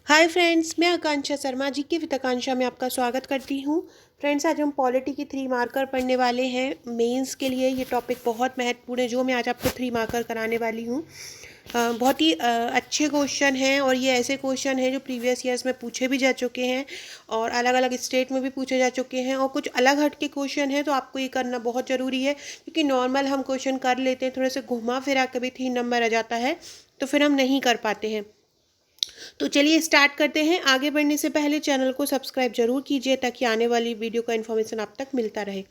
Hi friends, मैं आकांक्षा शर्मा जी के with आकांक्षा में आपका स्वागत करती हूँ। फ्रेंड्स, आज हम पॉलिटी की 3 मार्कर पढ़ने वाले हैं मेंस के लिए। ये टॉपिक बहुत महत्वपूर्ण है जो मैं आज आपको 3 मार्कर कराने वाली हूँ। बहुत ही अच्छे क्वेश्चन हैं और ये ऐसे क्वेश्चन हैं जो प्रीवियस ईयर्स में पूछे भी जा चुके हैं और अलग अलग स्टेट में भी पूछे जा चुके हैं, और कुछ अलग हट के क्वेश्चन हैं, तो आपको ये करना बहुत ज़रूरी है क्योंकि नॉर्मल हम क्वेश्चन कर लेते हैं, थोड़े से घुमा फिरा कभी 3 नंबर आ जाता है तो फिर हम नहीं कर पाते हैं। तो चलिए स्टार्ट करते हैं। आगे बढ़ने से पहले चैनल को सब्सक्राइब जरूर कीजिए ताकि आने वाली वीडियो का इन्फॉर्मेशन आप तक मिलता रहे।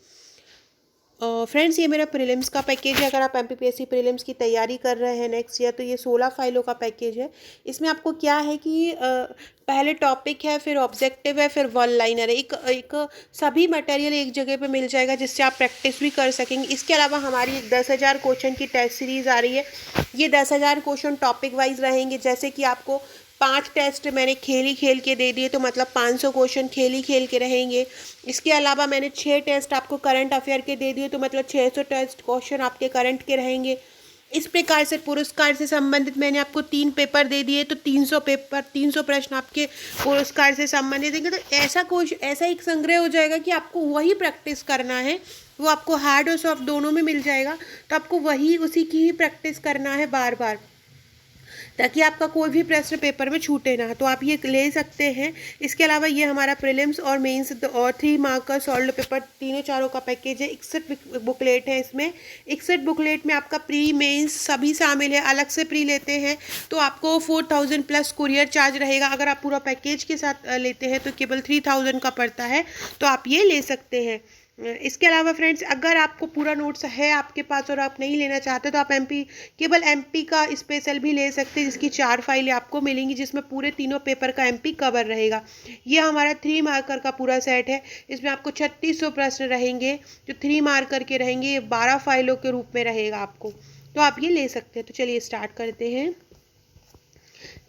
फ्रेंड्स, ये मेरा प्रीलिम्स का पैकेज है। अगर आप एमपीपीएससी प्रीलिम्स की तैयारी कर रहे हैं नेक्स्ट ईयर, तो ये 16 फाइलों का पैकेज है। इसमें आपको क्या है कि पहले टॉपिक है, फिर ऑब्जेक्टिव है, फिर वन लाइनर है। एक सभी मटेरियल एक जगह पे मिल जाएगा जिससे आप प्रैक्टिस भी कर सकेंगे। इसके अलावा हमारी 10,000 क्वेश्चन की टेस्ट सीरीज़ आ रही है। ये 10,000 क्वेश्चन टॉपिक वाइज रहेंगे। जैसे कि आपको 5 टेस्ट मैंने खेल ही खेल के दे दिए, तो मतलब 500 क्वेश्चन खेल ही खेल के रहेंगे। इसके अलावा मैंने 6 टेस्ट आपको करंट अफेयर के दे दिए, तो मतलब 600 टेस्ट क्वेश्चन आपके करंट के रहेंगे। इस प्रकार से पुरस्कार से संबंधित मैंने आपको 3 पेपर दे दिए, तो 300 प्रश्न आपके पुरस्कार से संबंधित देंगे। तो ऐसा एक संग्रह हो जाएगा कि आपको वही प्रैक्टिस करना है। वो आपको हार्ड और सॉफ्ट दोनों में मिल जाएगा, तो आपको वही उसी की ही प्रैक्टिस करना है बार बार, ताकि आपका कोई भी प्रश्न पेपर में छूटे ना। तो आप ये ले सकते हैं। इसके अलावा ये हमारा प्रीलिम्स और मेंस और 3 मार्क का सॉल्व पेपर तीनों चारों का पैकेज है। 61 बुकलेट है इसमें। 61 बुकलेट में आपका प्री मेंस सभी शामिल है। अलग से प्री लेते हैं तो आपको 4,000 प्लस कुरियर चार्ज रहेगा। अगर आप पूरा पैकेज के साथ लेते हैं तो केवल 3,000 का पड़ता है, तो आप ये ले सकते हैं। इसके अलावा फ्रेंड्स, अगर आपको पूरा नोट्स है आपके पास और आप नहीं लेना चाहते, तो आप केवल एमपी का स्पेशल भी ले सकते हैं, जिसकी 4 फाइलें आपको मिलेंगी, जिसमें पूरे तीनों पेपर का एमपी कवर रहेगा। ये हमारा 3 मार्कर का पूरा सेट है। इसमें आपको 3600 प्रश्न रहेंगे जो 3 मार्कर के रहेंगे। ये 12 फाइलों के रूप में रहेगा आपको, तो आप ये ले सकते हैं। तो चलिए स्टार्ट करते हैं।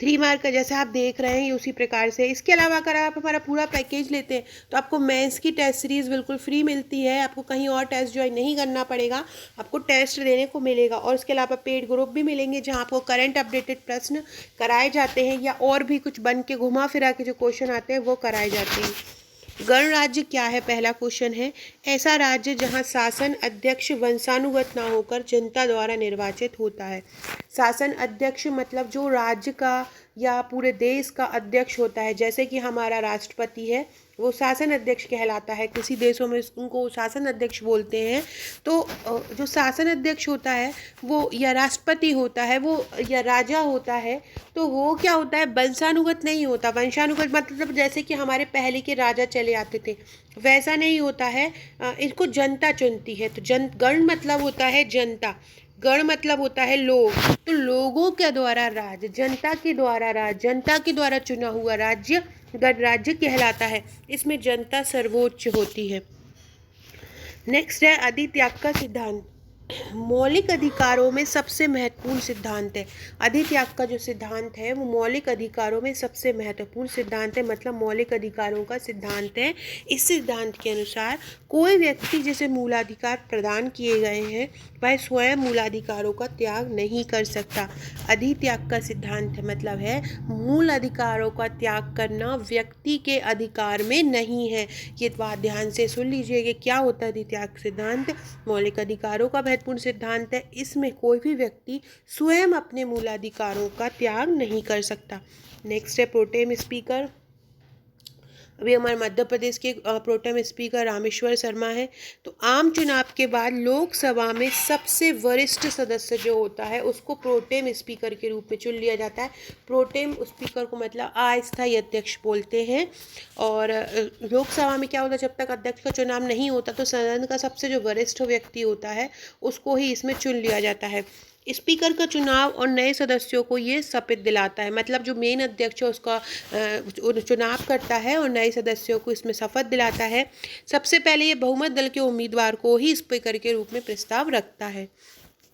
3 मार्क का जैसे आप देख रहे हैं ये उसी प्रकार से। इसके अलावा अगर आप हमारा पूरा पैकेज लेते हैं तो आपको मेंस की टेस्ट सीरीज़ बिल्कुल फ्री मिलती है। आपको कहीं और टेस्ट ज्वाइन नहीं करना पड़ेगा, आपको टेस्ट देने को मिलेगा। और इसके अलावा पेड ग्रुप भी मिलेंगे जहाँ आपको करंट अपडेटेड प्रश्न कराए जाते हैं, या और भी कुछ बन के घुमा फिरा के जो क्वेश्चन आते हैं वो कराए जाते हैं। गणराज्य क्या है, पहला क्वेश्चन है। ऐसा राज्य जहां शासन अध्यक्ष वंशानुगत ना होकर जनता द्वारा निर्वाचित होता है। शासन अध्यक्ष मतलब जो राज्य का या पूरे देश का अध्यक्ष होता है। जैसे कि हमारा राष्ट्रपति है, वो शासन अध्यक्ष कहलाता है। किसी देशों में उनको शासन अध्यक्ष बोलते हैं। तो जो शासन अध्यक्ष होता है वो या राष्ट्रपति होता है, वो या राजा होता है, तो वो क्या होता है, वंशानुगत नहीं होता। वंशानुगत मतलब जैसे कि हमारे पहले के राजा चले आते थे, वैसा नहीं होता है। इसको जनता चुनती है। तो गण मतलब होता है जनता, गण मतलब होता है लोग। तो लोगों के द्वारा राज्य, जनता के द्वारा राज्य, जनता के द्वारा चुना हुआ राज्य गणराज्य कहलाता है। इसमें जनता सर्वोच्च होती है। नेक्स्ट है अधित्याग का सिद्धांत। मौलिक अधिकारों में सबसे महत्वपूर्ण सिद्धांत है। अधित्याग का जो सिद्धांत है वो मौलिक अधिकारों में सबसे महत्वपूर्ण सिद्धांत है, मतलब मौलिक अधिकारों का सिद्धांत है। इस सिद्धांत के अनुसार कोई व्यक्ति जिसे मूलाधिकार प्रदान किए गए हैं वह स्वयं मूलाधिकारों का त्याग नहीं कर सकता। अधित्याग का सिद्धांत मतलब है मूल अधिकारों का त्याग करना व्यक्ति के अधिकार में नहीं है। ये बात ध्यान से सुन लीजिए कि क्या होता है अधित्याग सिद्धांत। मौलिक अधिकारों का महत्वपूर्ण सिद्धांत है। इसमें कोई भी व्यक्ति स्वयं अपने मूलाधिकारों का त्याग नहीं कर सकता। नेक्स्ट है प्रोटेम स्पीकर। अभी हमारे मध्य प्रदेश के प्रोटेम स्पीकर रामेश्वर शर्मा है। तो आम चुनाव के बाद लोकसभा में सबसे वरिष्ठ सदस्य जो होता है उसको प्रोटेम स्पीकर के रूप में चुन लिया जाता है। प्रोटेम स्पीकर को मतलब अस्थायी अध्यक्ष बोलते हैं। और लोकसभा में क्या होता है, जब तक अध्यक्ष का चुनाव नहीं होता तो सदन का सबसे जो वरिष्ठ व्यक्ति होता है उसको ही इसमें चुन लिया जाता है। स्पीकर का चुनाव और नए सदस्यों को ये शपथ दिलाता है, मतलब जो मेन अध्यक्ष है उसका चुनाव करता है और नए सदस्यों को इसमें शपथ दिलाता है। सबसे पहले ये बहुमत दल के उम्मीदवार को ही स्पीकर के रूप में प्रस्ताव रखता है।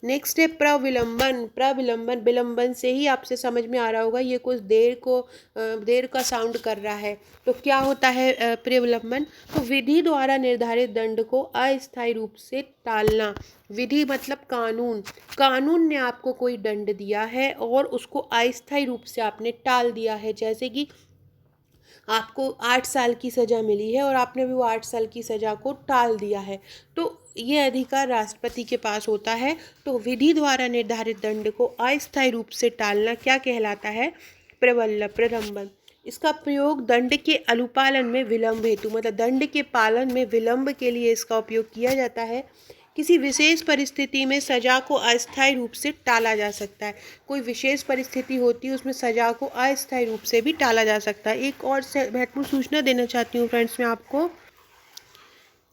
नेक्स्ट है प्रविलंबन। प्रविलंबन, विलंबन से ही आपसे समझ में आ रहा होगा ये कुछ देर का साउंड कर रहा है। तो क्या होता है प्रविलंबन? तो विधि द्वारा निर्धारित दंड को अस्थायी रूप से टालना। विधि मतलब कानून। कानून ने आपको कोई दंड दिया है और उसको अस्थायी रूप से आपने टाल दिया है। जैसे कि आपको 8 साल की सज़ा मिली है और आपने भी वो 8 साल की सज़ा को टाल दिया है, तो ये अधिकार राष्ट्रपति के पास होता है। तो विधि द्वारा निर्धारित दंड को अस्थायी रूप से टालना क्या कहलाता है? प्रलंबन। इसका प्रयोग दंड के अनुपालन में विलंब हेतु, मतलब दंड के पालन में विलंब के लिए इसका उपयोग किया जाता है। किसी विशेष परिस्थिति में सजा को अस्थायी रूप से टाला जा सकता है। कोई विशेष परिस्थिति होती है उसमें सजा को अस्थायी रूप से भी टाला जा सकता है। एक और महत्वपूर्ण सूचना देना चाहती हूँ फ्रेंड्स मैं आपको।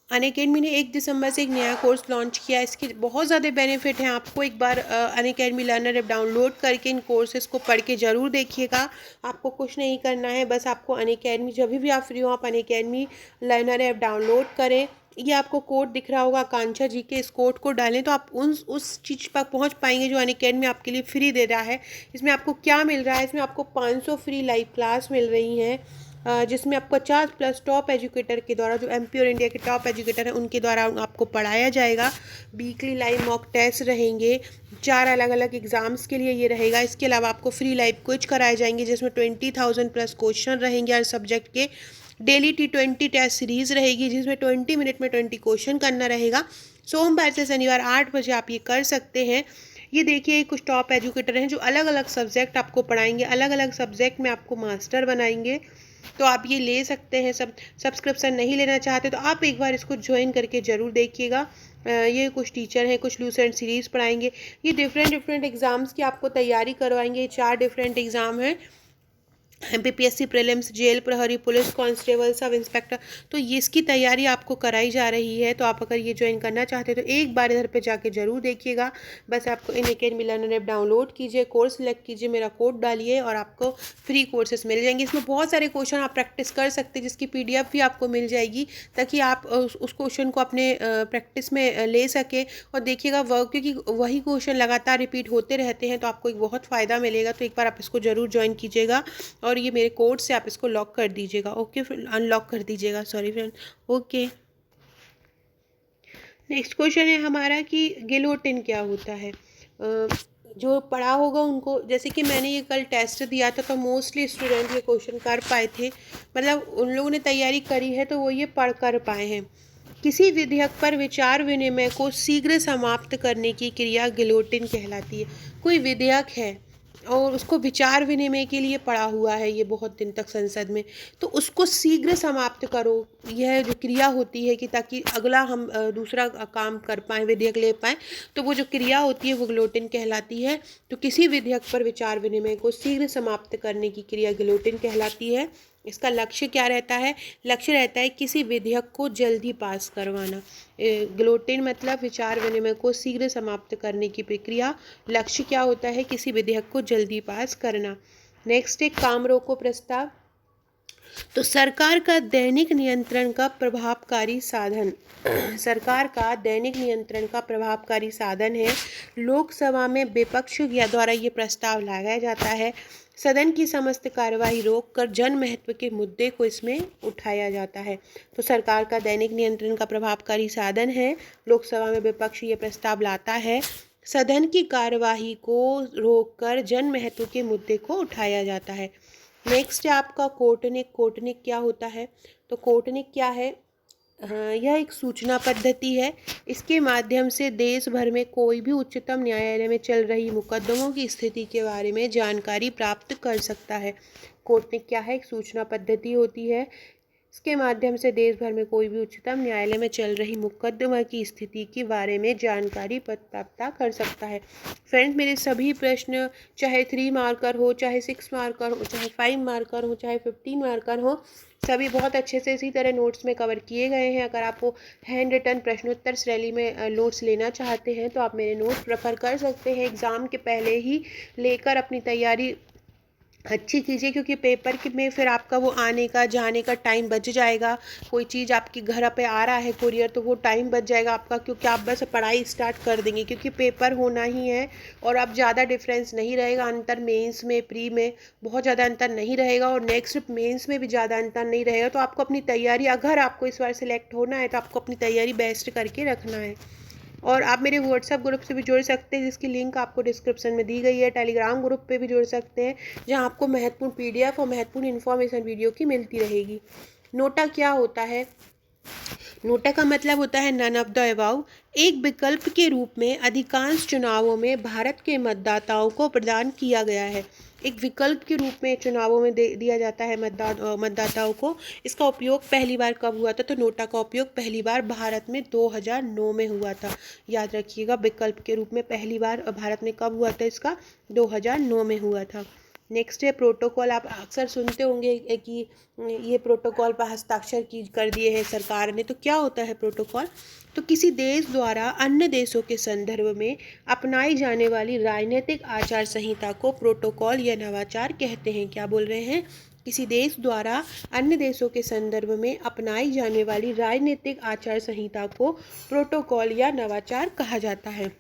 अनअकैडमी ने 1 दिसंबर से एक नया कोर्स लॉन्च किया है। इसके बहुत ज़्यादा बेनिफिट हैं। आपको एक बार अनअकैडमी लर्नर ऐप डाउनलोड करके इन कोर्सेज़ को पढ़ के ज़रूर देखिएगा। आपको कुछ नहीं करना है, बस आपको अनअकैडमी जब भी आप फ्री हो आप अनअकैडमी लर्नर ऐप डाउनलोड करें। ये आपको कोड दिख रहा होगा आकांक्षा जी के, इस कोड को डालें तो आप उस चीज़ पर पहुंच पाएंगे जो अनअकैडमी आपके लिए फ्री दे रहा है। इसमें आपको क्या मिल रहा है? इसमें आपको 500 फ्री लाइव क्लास मिल रही हैं, जिसमें आपको 50+ टॉप एजुकेटर के द्वारा, जो एमपी और इंडिया के टॉप एजुकेटर हैं उनके द्वारा आपको पढ़ाया जाएगा। वीकली लाइव मॉक टेस्ट रहेंगे, 4 अलग अलग एग्ज़ाम्स के लिए ये रहेगा। इसके अलावा आपको फ्री लाइव क्विज कराए जाएंगे जिसमें 20,000+ क्वेश्चन रहेंगे हर सब्जेक्ट के। डेली T20 टेस्ट सीरीज़ रहेगी जिसमें 20 मिनट में 20 क्वेश्चन करना रहेगा। सोमवार से शनिवार 8 बजे आप ये कर सकते हैं। ये देखिए कुछ टॉप एजुकेटर हैं जो अलग अलग सब्जेक्ट आपको पढ़ाएंगे, अलग अलग सब्जेक्ट में आपको मास्टर बनाएंगे। तो आप ये ले सकते हैं। सब्सक्रिप्शन नहीं लेना चाहते तो आप एक बार इसको ज्वाइन करके ज़रूर देखिएगा। ये कुछ टीचर हैं, कुछ लूसेंट सीरीज़ पढ़ाएंगे। ये डिफरेंट एग्ज़ाम्स की आपको तैयारी करवाएंगे। 4 डिफरेंट एग्ज़ाम हैं, MPPSC प्रीलिम्स, जेल प्रहरी, पुलिस कांस्टेबल, सब इंस्पेक्टर। तो ये इसकी तैयारी आपको कराई जा रही है। तो आप अगर ये ज्वाइन करना चाहते हैं तो एक बार इधर पे जाके ज़रूर देखिएगा। बस आपको अनअकैडमी लर्नर ऐप डाउनलोड कीजिए, कोर्स सेलेक्ट कीजिए, मेरा कोड डालिए और आपको फ्री कोर्सेज मिल जाएंगे। इसमें बहुत सारे क्वेश्चन आप प्रैक्टिस कर सकते हैं जिसकी PDF भी आपको मिल जाएगी ताकि आप उस क्वेश्चन को अपने प्रैक्टिस में ले सकें और देखिएगा क्योंकि वही क्वेश्चन लगातार रिपीट होते रहते हैं तो आपको एक बहुत फ़ायदा मिलेगा। तो एक बार आप इसको ज़रूर ज्वाइन कीजिएगा और ये मेरे कोड से आप इसको लॉक कर दीजिएगा। ओके, अनलॉक कर दीजिएगा, sorry friend. Okay, next question है हमारा कि गिलोटिन क्या होता है। जो पढ़ा होगा उनको, जैसे कि मैंने ये कल टेस्ट दिया था तो मोस्टली स्टूडेंट ये क्वेश्चन कर पाए थे, मतलब उन लोगों ने तैयारी करी है तो वो ये पढ़ कर पाए हैं। किसी विधेयक पर विचार विनिमय को शीघ्र समाप्त करने की क्रिया गिलोटिन कहलाती है। कोई विधेयक है और उसको विचार विनिमय के लिए पड़ा हुआ है ये बहुत दिन तक संसद में, तो उसको शीघ्र समाप्त करो, यह जो क्रिया होती है कि ताकि अगला हम दूसरा काम कर पाएँ, विधेयक ले पाएँ, तो वो जो क्रिया होती है वो गिलोटिन कहलाती है। तो किसी विधेयक पर विचार विनिमय को शीघ्र समाप्त करने की क्रिया गिलोटिन कहलाती है। इसका लक्ष्य क्या रहता है? लक्ष्य रहता है किसी विधेयक को जल्दी पास करवाना। गिलोटिन मतलब विचार विनिमय को शीघ्र समाप्त करने की प्रक्रिया। लक्ष्य क्या होता है? किसी विधेयक को जल्दी पास करना। नेक्स्ट है काम रोको प्रस्ताव। तो सरकार का दैनिक नियंत्रण का प्रभावकारी साधन सरकार का दैनिक नियंत्रण का प्रभावकारी साधन है। लोकसभा में विपक्ष द्वारा ये प्रस्ताव लाया जाता है। सदन की समस्त कार्यवाही रोककर जन महत्व के मुद्दे को इसमें उठाया जाता है। तो सरकार का दैनिक नियंत्रण का प्रभावकारी साधन है। लोकसभा में विपक्ष ये प्रस्ताव लाता है, सदन की कार्यवाही को रोककर जन महत्व के मुद्दे को उठाया जाता है। नेक्स्ट है आपका कोर्टनिक। कोर्टनिक क्या होता है? तो कोर्टनिक क्या है? यह एक सूचना पद्धति है। इसके माध्यम से देश भर में कोई भी उच्चतम न्यायालय में चल रही मुकदमों की स्थिति के बारे में जानकारी प्राप्त कर सकता है। कोर्टनिक क्या है? एक सूचना पद्धति होती है। इसके माध्यम से देश भर में कोई भी उच्चतम न्यायालय में चल रही मुकदमा की स्थिति के बारे में जानकारी प्राप्त कर सकता है। फ्रेंड्स, मेरे सभी प्रश्न चाहे 3 मार्कर हो, चाहे 6 मार्कर हो, चाहे 5 मार्कर हो, चाहे 15 मार्कर हो, सभी बहुत अच्छे से इसी तरह नोट्स में कवर किए गए हैं। अगर आपको हैंड रिटन प्रश्नोत्तर शैली में नोट्स लेना चाहते हैं तो आप मेरे नोट्स प्रेफर कर सकते हैं। एग्ज़ाम के पहले ही लेकर अपनी तैयारी अच्छी कीजिए, क्योंकि पेपर में फिर आपका वो आने का जाने का टाइम बच जाएगा। कोई चीज़ आपकी घर पे आ रहा है कुरियर, तो वो टाइम बच जाएगा आपका, क्योंकि आप बस पढ़ाई स्टार्ट कर देंगे, क्योंकि पेपर होना ही है। और अब ज़्यादा डिफरेंस नहीं रहेगा अंतर, मेंस में प्री में बहुत ज़्यादा अंतर नहीं रहेगा, और नेक्स्ट मेंस में भी ज़्यादा अंतर नहीं रहेगा। तो आपको अपनी तैयारी, अगर आपको इस बार सिलेक्ट होना है तो आपको अपनी तैयारी बेस्ट करके रखना है। और आप मेरे व्हाट्सएप ग्रुप से भी जुड़ सकते हैं, जिसकी लिंक आपको डिस्क्रिप्शन में दी गई है। टेलीग्राम ग्रुप पे भी जुड़ सकते हैं, जहां आपको महत्वपूर्ण पीडीएफ और महत्वपूर्ण इन्फॉर्मेशन वीडियो की मिलती रहेगी। नोटा क्या होता है? नोटा का मतलब होता है नन ऑफ द अबाउ। एक विकल्प के रूप में अधिकांश चुनावों में भारत के मतदाताओं को प्रदान किया गया है। एक विकल्प के रूप में चुनावों में दिया जाता है मतदाताओं को। इसका उपयोग पहली बार कब हुआ था? तो नोटा का उपयोग पहली बार भारत में 2009 में हुआ था। याद रखिएगा, विकल्प के रूप में पहली बार भारत में कब हुआ था इसका? 2009 में हुआ था। नेक्स्ट है प्रोटोकॉल। आप अक्सर सुनते होंगे कि ये प्रोटोकॉल पर हस्ताक्षर कर दिए हैं सरकार ने। तो क्या होता है प्रोटोकॉल? तो किसी देश द्वारा अन्य देशों के संदर्भ में अपनाई जाने वाली राजनीतिक आचार संहिता को प्रोटोकॉल या नवाचार कहते हैं। क्या बोल रहे हैं? किसी देश द्वारा अन्य देशों के संदर्भ में अपनाई जाने वाली राजनीतिक आचार संहिता को प्रोटोकॉल या नवाचार कहा जाता है।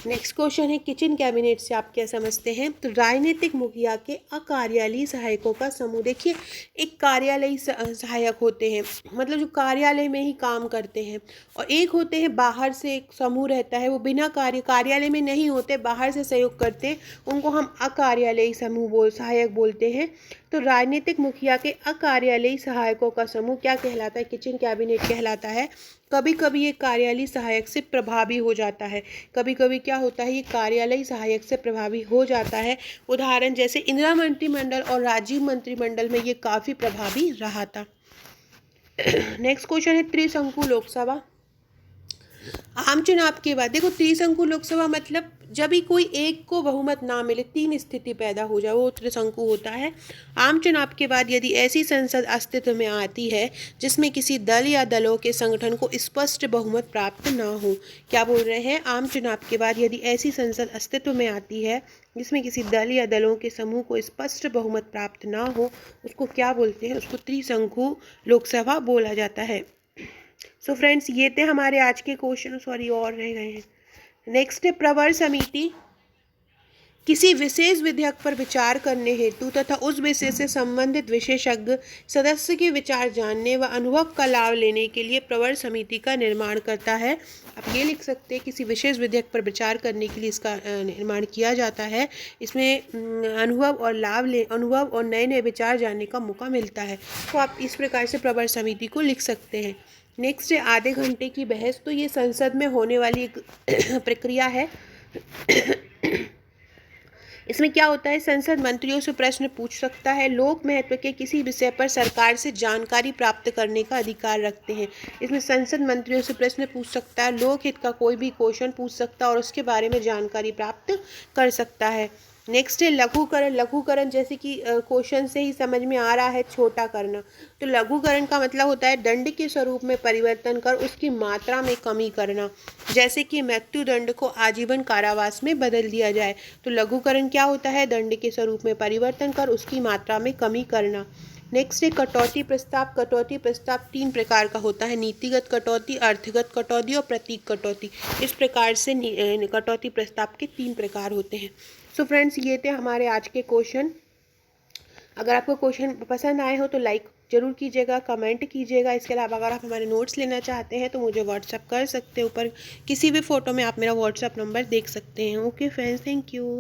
नेक्स्ट क्वेश्चन है, किचन कैबिनेट से आप क्या समझते हैं? तो राजनीतिक मुखिया के अकार्यालयी सहायकों का समूह। देखिए, एक कार्यालयी सहायक होते हैं, मतलब जो कार्यालय में ही काम करते हैं, और एक होते हैं बाहर से एक समूह रहता है, वो बिना कार्यालय में नहीं होते, बाहर से सहयोग करते हैं, उनको हम अकार्यालयी समूह सहायक बोलते हैं। तो राजनीतिक मुखिया के अकार्यालयी सहायकों का समूह क्या कहलाता है? किचन कैबिनेट कहलाता है। कभी कभी ये कार्यालयी सहायक से प्रभावी हो जाता है। कभी कभी क्या होता है, ये कार्यालयी सहायक से प्रभावी हो जाता है। उदाहरण जैसे इंदिरा मंत्रिमंडल और राजीव मंत्रिमंडल में ये काफ़ी प्रभावी रहा था। नेक्स्ट क्वेश्चन है, त्रिशंकु लोकसभा। आम चुनाव के बाद देखो, त्रिशंकु लोकसभा मतलब जब भी कोई एक को बहुमत ना मिले, तीन स्थिति पैदा हो जाए, वो त्रिशंकु होता है। आम चुनाव के बाद यदि ऐसी संसद अस्तित्व में आती है जिसमें किसी दल या दलों के संगठन को स्पष्ट बहुमत प्राप्त ना हो। क्या बोल रहे हैं? आम चुनाव के बाद यदि ऐसी संसद अस्तित्व में आती है जिसमें किसी दल या दलों के समूह को स्पष्ट बहुमत प्राप्त ना हो, उसको क्या बोलते हैं? उसको त्रिशंकु लोकसभा बोला जाता है। सो फ्रेंड्स, ये थे हमारे आज के क्वेश्चन, सॉरी और रह गए हैं। नेक्स्ट है, प्रवर समिति किसी विशेष विधेयक पर विचार करने हेतु तथा उस विषय से संबंधित विशेषज्ञ सदस्य के विचार जानने व अनुभव का लाभ लेने के लिए प्रवर समिति का निर्माण करता है। आप ये लिख सकते हैं, किसी विशेष विधेयक पर विचार करने के लिए इसका निर्माण किया जाता है। इसमें अनुभव और नए नए विचार जानने का मौका मिलता है। तो आप इस प्रकार से प्रवर समिति को लिख सकते हैं। नेक्स्ट है, आधे घंटे की बहस। तो ये संसद में होने वाली एक प्रक्रिया है। इसमें क्या होता है, संसद मंत्रियों से प्रश्न पूछ सकता है। लोक महत्व के किसी विषय पर सरकार से जानकारी प्राप्त करने का अधिकार रखते हैं। इसमें संसद मंत्रियों से प्रश्न पूछ सकता है, लोक हित का कोई भी क्वेश्चन पूछ सकता है और उसके बारे में जानकारी प्राप्त कर सकता है। नेक्स्ट है लघुकरण। लघुकरण जैसे कि क्वेश्चन से ही समझ में आ रहा है, छोटा करना। तो लघुकरण का मतलब होता है दंड के स्वरूप में परिवर्तन कर उसकी मात्रा में कमी करना। जैसे कि मृत्युदंड को आजीवन कारावास में बदल दिया जाए। तो लघुकरण क्या होता है? दंड के स्वरूप में परिवर्तन कर उसकी मात्रा में कमी करना। नेक्स्ट है कटौती प्रस्ताव। कटौती प्रस्ताव 3 प्रकार का होता है, नीतिगत कटौती, अर्थगत कटौती और प्रतीक कटौती। इस प्रकार से कटौती प्रस्ताव के 3 प्रकार होते हैं। सो फ्रेंड्स, ये थे हमारे आज के क्वेश्चन। अगर आपको क्वेश्चन पसंद आए हो तो लाइक जरूर कीजिएगा, कमेंट कीजिएगा। इसके अलावा अगर आप हमारे नोट्स लेना चाहते हैं तो मुझे व्हाट्सअप कर सकते हैं। ऊपर किसी भी फ़ोटो में आप मेरा व्हाट्सअप नंबर देख सकते हैं। Okay friends, thank you.